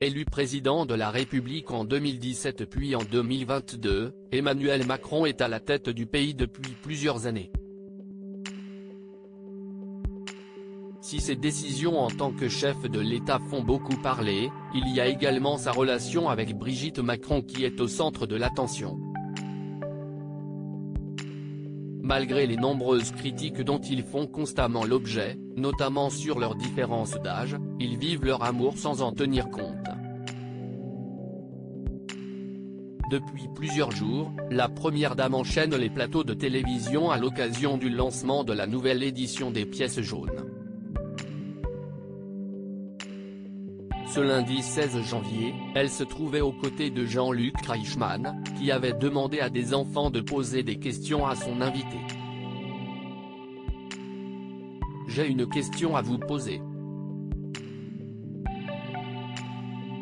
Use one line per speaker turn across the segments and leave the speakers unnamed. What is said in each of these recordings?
Élu président de la République en 2017 puis en 2022, Emmanuel Macron est à la tête du pays depuis plusieurs années. Si ses décisions en tant que chef de l'État font beaucoup parler, il y a également sa relation avec Brigitte Macron qui est au centre de l'attention. Malgré les nombreuses critiques dont ils font constamment l'objet, notamment sur leur différence d'âge, ils vivent leur amour sans en tenir compte. Depuis plusieurs jours, la première dame enchaîne les plateaux de télévision à l'occasion du lancement de la nouvelle édition des pièces jaunes. Ce lundi 16 janvier, elle se trouvait aux côtés de Jean-Luc Reichmann, qui avait demandé à des enfants de poser des questions à son invité. J'ai une question à vous poser.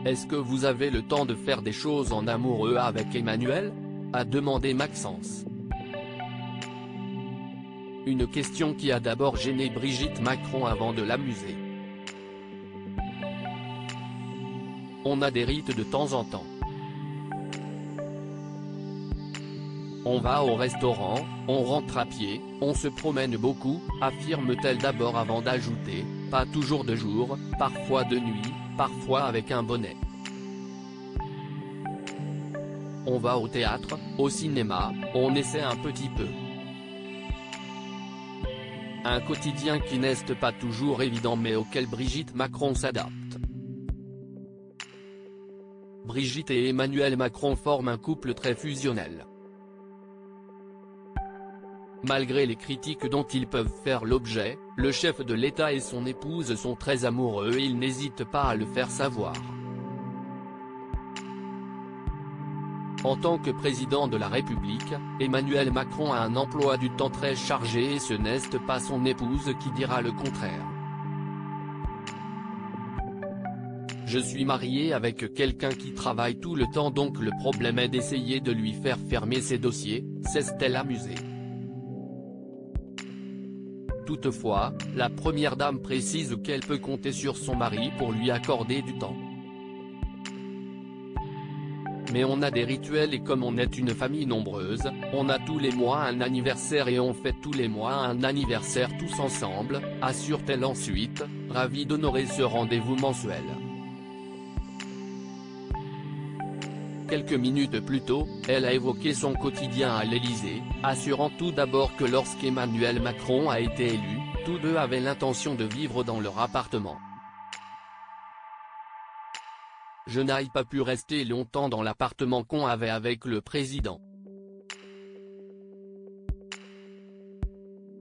Est-ce que vous avez le temps de faire des choses en amoureux avec Emmanuel ? A demandé Maxence. Une question qui a d'abord gêné Brigitte Macron avant de l'amuser. On a des rites de temps en temps. On va au restaurant, on rentre à pied, on se promène beaucoup, affirme-t-elle d'abord avant d'ajouter, pas toujours de jour, parfois de nuit, parfois avec un bonnet. On va au théâtre, au cinéma, on essaie un petit peu. Un quotidien qui n'est pas toujours évident mais auquel Brigitte Macron s'adapte. Brigitte et Emmanuel Macron forment un couple très fusionnel. Malgré les critiques dont ils peuvent faire l'objet, le chef de l'État et son épouse sont très amoureux et ils n'hésitent pas à le faire savoir. En tant que président de la République, Emmanuel Macron a un emploi du temps très chargé et ce n'est pas son épouse qui dira le contraire. Je suis marié avec quelqu'un qui travaille tout le temps donc le problème est d'essayer de lui faire fermer ses dossiers, s'est-elle amusée. Toutefois, la première dame précise qu'elle peut compter sur son mari pour lui accorder du temps. Mais on a des rituels et comme on est une famille nombreuse, on a tous les mois un anniversaire et on fait tous les mois un anniversaire tous ensemble, assure-t-elle ensuite, ravie d'honorer ce rendez-vous mensuel. Quelques minutes plus tôt, elle a évoqué son quotidien à l'Élysée, assurant tout d'abord que lorsqu'Emmanuel Macron a été élu, tous deux avaient l'intention de vivre dans leur appartement. Je n'ai pas pu rester longtemps dans l'appartement qu'on avait avec le président.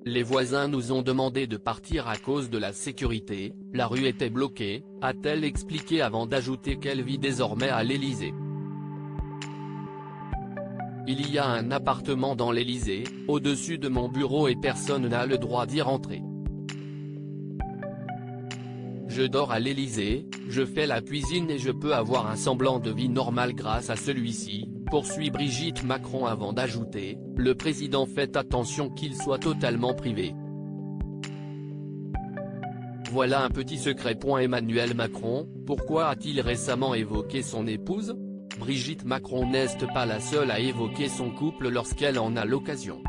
Les voisins nous ont demandé de partir à cause de la sécurité, la rue était bloquée, a-t-elle expliqué avant d'ajouter qu'elle vit désormais à l'Élysée. Il y a un appartement dans l'Élysée, au-dessus de mon bureau et personne n'a le droit d'y rentrer. Je dors à l'Élysée, je fais la cuisine et je peux avoir un semblant de vie normale grâce à celui-ci, poursuit Brigitte Macron avant d'ajouter, le président fait attention qu'il soit totalement privé. Voilà un petit secret. Emmanuel Macron, pourquoi a-t-il récemment évoqué son épouse ? Brigitte Macron n'est pas la seule à évoquer son couple lorsqu'elle en a l'occasion.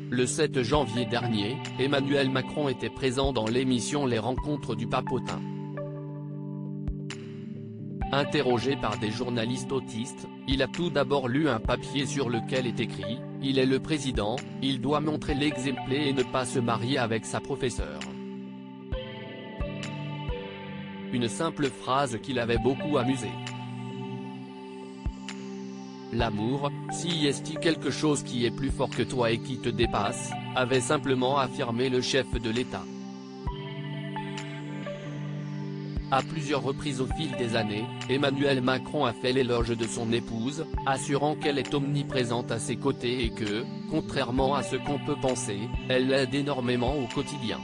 Le 7 janvier dernier, Emmanuel Macron était présent dans l'émission Les Rencontres du Papotin. Interrogé par des journalistes autistes, il a tout d'abord lu un papier sur lequel est écrit « Il est le président, il doit montrer l'exemple et ne pas se marier avec sa professeure ». Une simple phrase qui l'avait beaucoup amusé. L'amour, si est-il quelque chose qui est plus fort que toi et qui te dépasse, avait simplement affirmé le chef de l'État. À plusieurs reprises au fil des années, Emmanuel Macron a fait l'éloge de son épouse, assurant qu'elle est omniprésente à ses côtés et que, contrairement à ce qu'on peut penser, elle l'aide énormément au quotidien.